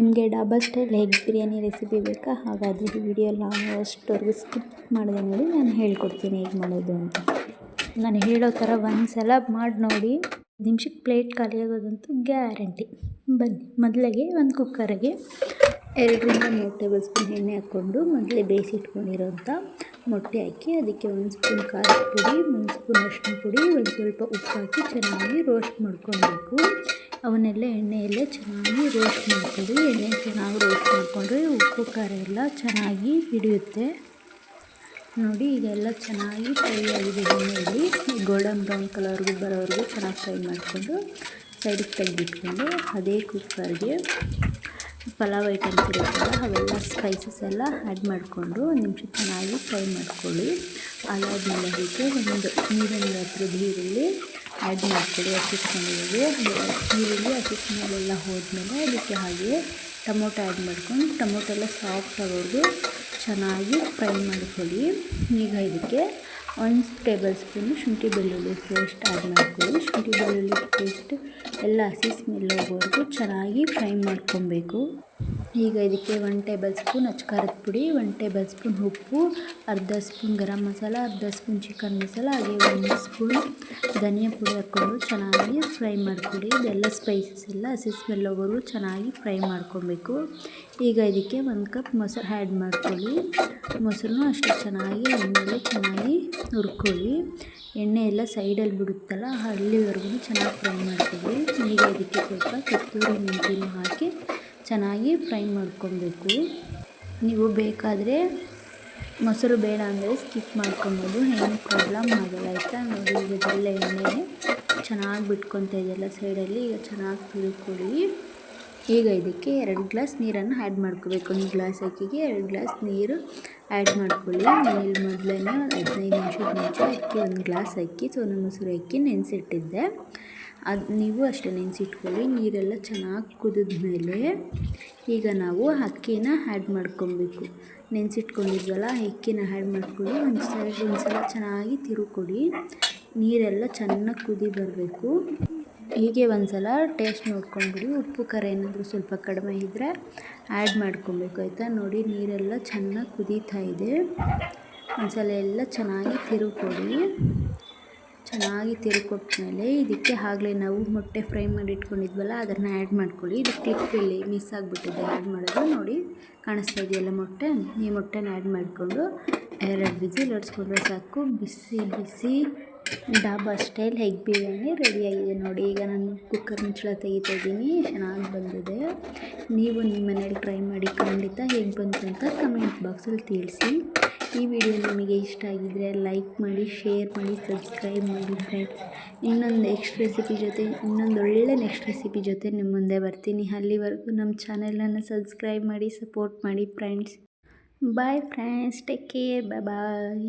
ನಿಮಗೆ dhaba style egg biryani recipe ಬೇಕಾ? ಹಾಗಾದರೆ ವಿಡಿಯೋ ಲಾಸ್ಟ್ವರೆಗೂ ಸ್ಕಿಪ್ ಮಾಡಿದೆ ನೋಡಿ, ನಾನು ಹೇಳ್ಕೊಡ್ತೀನಿ ಹೇಗೆ ಮಾಡೋದು ಅಂತ. ನಾನು ಹೇಳೋ ಥರ ಒಂದು ಸಲ ಮಾಡಿ ನೋಡಿ, ನಿಮಿಷಕ್ಕೆ ಪ್ಲೇಟ್ ಖಾಲಿಯಾಗೋದಂತೂ ಗ್ಯಾರಂಟಿ. ಬನ್ನಿ, ಮೊದಲಿಗೆ ಒಂದು ಕುಕ್ಕರಿಗೆ 2-3 ಟೇಬಲ್ ಸ್ಪೂನ್ ಎಣ್ಣೆ ಹಾಕ್ಕೊಂಡು ಮೊದಲೇ ಬೇಯಿಸಿಟ್ಕೊಂಡಿರೋಂಥ ಮೊಟ್ಟೆ ಹಾಕಿ ಅದಕ್ಕೆ 1 ಸ್ಪೂನ್ ಖಾರದ ಪುಡಿ, 1 ಸ್ಪೂನ್ ಅರಿಶಿನ ಪುಡಿ, ಒಂದು ಸ್ವಲ್ಪ ಉಪ್ಪು ಹಾಕಿ ಚೆನ್ನಾಗಿ ರೋಸ್ಟ್ ಮಾಡ್ಕೊಳ್ಬೇಕು. ಅವನ್ನೆಲ್ಲ ಎಣ್ಣೆಯಲ್ಲೇ ಚೆನ್ನಾಗಿ ರೋಸ್ಟ್ ಮಾಡ್ಕೊಳ್ಳಿ. ಎಣ್ಣೆ ಚೆನ್ನಾಗಿ ರೋಸ್ಟ್ ಮಾಡಿಕೊಂಡ್ರೆ ಉಪ್ಪು ಖಾರ ಎಲ್ಲ ಚೆನ್ನಾಗಿ ಹಿಡಿಯುತ್ತೆ. ನೋಡಿ, ಈಗೆಲ್ಲ ಚೆನ್ನಾಗಿ ಫ್ರೈ ಆಗಿದೆ. ಎಣ್ಣೆಯಲ್ಲಿ ಗೋಲ್ಡನ್ ಬ್ರೌನ್ ಕಲರ್ಗೆ ಬರೋವರೆಗೂ ಚೆನ್ನಾಗಿ ಫ್ರೈ ಮಾಡಿಕೊಂಡು ಸೈಡಿಗೆ ತೆಗೆದಿಟ್ಕೊಂಡು ಅದೇ ಕುಕ್ಕರ್ಗೆ ಪಲಾವ್ ಐಟಮ್ಸ್ ಇರುತ್ತಲ್ಲ ಅವೆಲ್ಲ ಸ್ಪೈಸಸ್ ಎಲ್ಲ ಆ್ಯಡ್ ಮಾಡಿಕೊಂಡು 1 ನಿಮಿಷ ಚೆನ್ನಾಗಿ ಫ್ರೈ ಮಾಡ್ಕೊಳ್ಳಿ. ಅದಾದಮೇಲೆ ಅದಕ್ಕೆ ಒಂದು ನೀರಿನ ಹತ್ರದ ಈರುಳ್ಳಿ ಆ್ಯಡ್ ಮಾಡ್ಕೊಳ್ಳಿ. ಹಸಿಟ್ಕೊಂಡಿರೋದು ಈರುಳ್ಳಿ ಹಸಿಟ್ಮೇಲೆಲ್ಲ ಹೋದ್ಮೇಲೆ ಅದಕ್ಕೆ ಹಾಗೆ ಟೊಮೊಟೊ ಆ್ಯಡ್ ಮಾಡ್ಕೊಂಡು ಟೊಮೊಟೊ ಎಲ್ಲ ಸಾಫ್ಟ್ ಆಗೋವರೆಗೂ ಚೆನ್ನಾಗಿ ಫ್ರೈ ಮಾಡ್ಕೊಳ್ಳಿ. ಈಗ ಇದಕ್ಕೆ 1 ಟೇಬಲ್ ಸ್ಪೂನು ಶುಂಠಿ ಬೆಳ್ಳುಳ್ಳಿ ಪೇಸ್ಟ್ ಆ್ಯಡ್ ಮಾಡ್ಕೊಳ್ಳಿ. ಶುಂಠಿ ಬೆಳ್ಳುಳ್ಳಿ ಪೇಸ್ಟ್ ಎಲ್ಲ ಹಸಿ ಸ್ಮೆಲ್ ಹೋಗೋವರೆಗೂ ಚೆನ್ನಾಗಿ ಫ್ರೈ ಮಾಡ್ಕೊಬೇಕು. ಈಗ ಇದಕ್ಕೆ 1 ಟೇಬಲ್ ಸ್ಪೂನ್ ಅಚ್ಚ ಪುಡಿ, 1 ಟೇಬಲ್ ಸ್ಪೂನ್ ಉಪ್ಪು, ಅರ್ಧ ಸ್ಪೂನ್ ಗರಂ ಮಸಾಲ, ಅರ್ಧ ಸ್ಪೂನ್ ಚಿಕನ್ ಮಸಾಲ, ಹಾಗೆ 1 ಸ್ಪೂನ್ ಧನಿಯಾ ಪುಡಿ ಹಾಕ್ಕೊಂಡು ಚೆನ್ನಾಗಿ ಫ್ರೈ ಮಾಡ್ಕೊಳ್ಳಿ. ಇದೆಲ್ಲ ಸ್ಪೈಸಸ್ ಎಲ್ಲ ಹಸಿ ಸ್ಮೆಲ್ ಹೋಗೋವರೆಗೂ ಚೆನ್ನಾಗಿ ಫ್ರೈ ಮಾಡ್ಕೊಬೇಕು. ಈಗ ಇದಕ್ಕೆ 1 ಕಪ್ ಮೊಸರು ಆ್ಯಡ್ ಮಾಡ್ಕೊಳ್ಳಿ. ಮೊಸರನ್ನು ಅಷ್ಟೇ ಚೆನ್ನಾಗಿ ಎಣ್ಣೆಯಲ್ಲಿ ಚೆನ್ನಾಗಿ ಹುರ್ಕೊಳ್ಳಿ. ಎಣ್ಣೆ ಎಲ್ಲ ಸೈಡಲ್ಲಿ ಬಿಡುತ್ತಲ್ಲ ಅಲ್ಲಿವರೆಗೂ ಚೆನ್ನಾಗಿ ಫ್ರೈ ಮಾಡ್ಕೊಳ್ಳಿ. ಈಗ ಇದಕ್ಕೆ ಸ್ವಲ್ಪ ಕಸ್ತೂರಿ ಮೆಂತ್ಯನೂ ಹಾಕಿ ಚೆನ್ನಾಗಿ ಫ್ರೈ ಮಾಡ್ಕೊಬೇಕು. ನೀವು ಬೇಕಾದರೆ ಮೊಸರು ಬೇಡ ಅಂದರೆ ಸ್ಕಿಪ್ ಮಾಡ್ಕೊಬೋದು, ಏನು ಪ್ರಾಬ್ಲಮ್ ಆಗೋಲ್ಲ ಆಯಿತಾ. ನೋಡಿ, ಇದೆಲ್ಲ ಎಣ್ಣೆ ಚೆನ್ನಾಗಿ ಬಿಟ್ಕೊತಾ ಇದೆಯಲ್ಲ ಸೈಡಲ್ಲಿ. ಈಗ ಚೆನ್ನಾಗಿ ತಿರುಕೊಳ್ಳಿ. ಈಗ ಇದಕ್ಕೆ 2 ಗ್ಲಾಸ್ ನೀರನ್ನು ಆ್ಯಡ್ ಮಾಡ್ಕೋಬೇಕು. 1 ಗ್ಲಾಸ್ ಅಕ್ಕಿಗೆ 2 ಗ್ಲಾಸ್ ನೀರು ಆ್ಯಡ್ ಮಾಡ್ಕೊಳ್ಳಿ. ಇಲ್ಲಿ ಮೊದಲೇ 15 ನಿಮಿಷದ ಮುಂಚೆ ಅಕ್ಕಿ 1 ಗ್ಲಾಸ್ ಅಕ್ಕಿ ಸೋನಾ ಮಸೂರಿ ಅಕ್ಕಿ ನೆನೆಸಿಟ್ಟಿದ್ದೆ. ಅದು ನೀವು ಅಷ್ಟೇ ನೆನೆಸಿಟ್ಕೊಳ್ಳಿ. ನೀರೆಲ್ಲ ಚೆನ್ನಾಗಿ ಕುದಿದ ಮೇಲೆ ಈಗ ನಾವು ಅಕ್ಕಿನ ಆ್ಯಡ್ ಮಾಡ್ಕೊಬೇಕು. ನೆನೆಸಿಟ್ಕೊಂಡಿದ್ವಲ್ಲ ಅಕ್ಕಿನ ಆ್ಯಡ್ ಮಾಡ್ಕೊಳ್ಳಿ. ಒಂದು ಸಲ ಚೆನ್ನಾಗಿ ತಿರುಕೊಡಿ. ನೀರೆಲ್ಲ ಚೆನ್ನಾಗಿ ಕುದಿ ಬರಬೇಕು. ಹೀಗೆ ಒಂದು ಸಲ ಟೇಸ್ಟ್ ನೋಡ್ಕೊಂಡ್ಬಿಡಿ. ಉಪ್ಪು ಖಾರ ಏನಾದರೂ ಸ್ವಲ್ಪ ಕಡಿಮೆ ಇದ್ದರೆ ಆ್ಯಡ್ ಮಾಡ್ಕೊಬೇಕು ಆಯಿತಾ. ನೋಡಿ, ನೀರೆಲ್ಲ ಚೆನ್ನಾಗಿ ಕುದೀತಾ ಇದೆ. ಒಂದು ಸಲ ಎಲ್ಲ ಚೆನ್ನಾಗಿ ತಿರುಕೊಡಿ. ಚೆನ್ನಾಗಿ ತಿರುಕೊಟ್ಮೇಲೆ ಇದಕ್ಕೆ ಆಗಲೇ ನಾವು ಮೊಟ್ಟೆ ಫ್ರೈ ಮಾಡಿ ಇಟ್ಕೊಂಡಿದ್ವಲ್ಲ ಅದನ್ನು ಆ್ಯಡ್ ಮಾಡ್ಕೊಳ್ಳಿ. ಇದು ಕ್ಲಿಪ್ಪಲ್ಲಿ ಮಿಸ್ ಆಗಿಬಿಟ್ಟಿದೆ ಆ್ಯಡ್ ಮಾಡೋದು. ನೋಡಿ, ಕಾಣಿಸ್ತಾ ಇದೆಯಲ್ಲ ಮೊಟ್ಟೆ. ಈ ಮೊಟ್ಟೆನ ಆ್ಯಡ್ ಮಾಡಿಕೊಂಡು 2 ವಿಸಿಲ್ ಹೊಡ್ಸ್ಕೊಂಡ್ರೆ ಸಾಕು. ಬಿಸಿ ಬಿಸಿ ಡಾಬಾ ಸ್ಟೈಲ್ ಎಗ್ ಬಿರಿಯಾನಿ ರೆಡಿಯಾಗಿದೆ. ನೋಡಿ, ಈಗ ನಾನು ಕುಕ್ಕರ್ ಮುಚ್ಚಳ ತೆಗಿತಾ ಇದ್ದೀನಿ. ಚೆನ್ನಾಗಿ ಬಂದಿದೆ. ನೀವು ನಿಮ್ಮ ಮನೇಲಿ ಟ್ರೈ ಮಾಡಿ ಖಂಡಿತ ಹೇಗೆ ಬಂತು ಅಂತ ಕಮೆಂಟ್ ಬಾಕ್ಸಲ್ಲಿ ತಿಳಿಸಿ. ಈ ವಿಡಿಯೋ ನಿಮಗೆ ಇಷ್ಟ ಆಗಿದ್ದರೆ ಲೈಕ್ ಮಾಡಿ, ಶೇರ್ ಮಾಡಿ, ಸಬ್ಸ್ಕ್ರೈಬ್ ಮಾಡಿ ಫ್ರೆಂಡ್ಸ್. ಇನ್ನೊಂದು ನೆಕ್ಸ್ಟ್ ರೆಸಿಪಿ ಜೊತೆ ನಿಮ್ಮ ಮುಂದೆ ಬರ್ತೀನಿ. ಅಲ್ಲಿವರೆಗೂ ನಮ್ಮ ಚಾನೆಲನ್ನು ಸಬ್ಸ್ಕ್ರೈಬ್ ಮಾಡಿ, ಸಪೋರ್ಟ್ ಮಾಡಿ friends. Bye friends, take care, ಬಾಯ್.